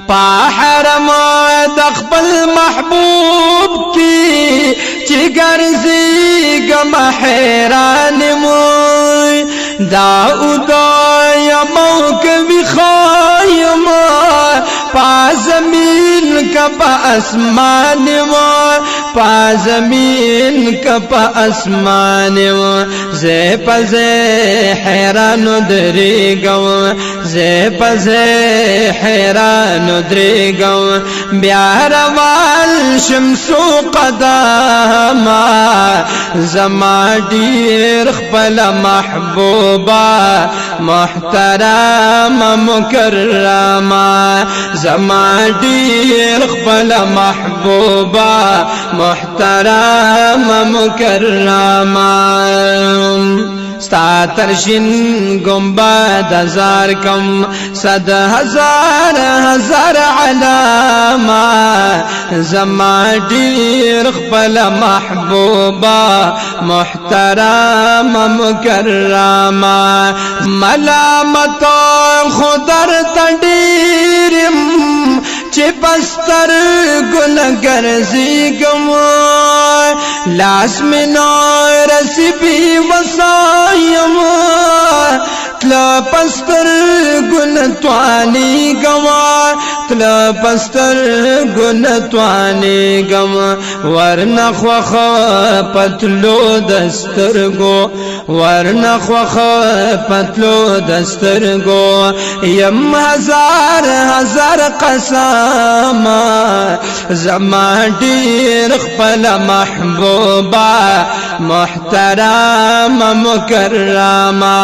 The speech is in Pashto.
پا حرم د خپل محبوب کی چې ګرځېږم حیران موی دا ادایم کوي خایم پا زمین کا پا اسمان پا زمین کا پا اسمان زی پزی حیران دریگم زی پزی حیران دریگم بیاروال شمسو قداما زما دیر خپل محبوبا محترم مکرما زما دیر خپل محبوبا محترم مکرما ستا ترشن گنبد ہزار کم 100,000 علامہ زما دیر خپل محبوبا محترم مکرما ملامت خودر تډیرم چې پستر ګل ګرځېږم لاس مې نو رسیبي وسایم تلا پستر ګل توانی ګما تلا پستر ګل توانی ګما ورنخوخ پتلو دسترګو ورنخوخ پتلو دسترګو یم 1,000 قسم زما دیر خپل محبوبا محترم مکرما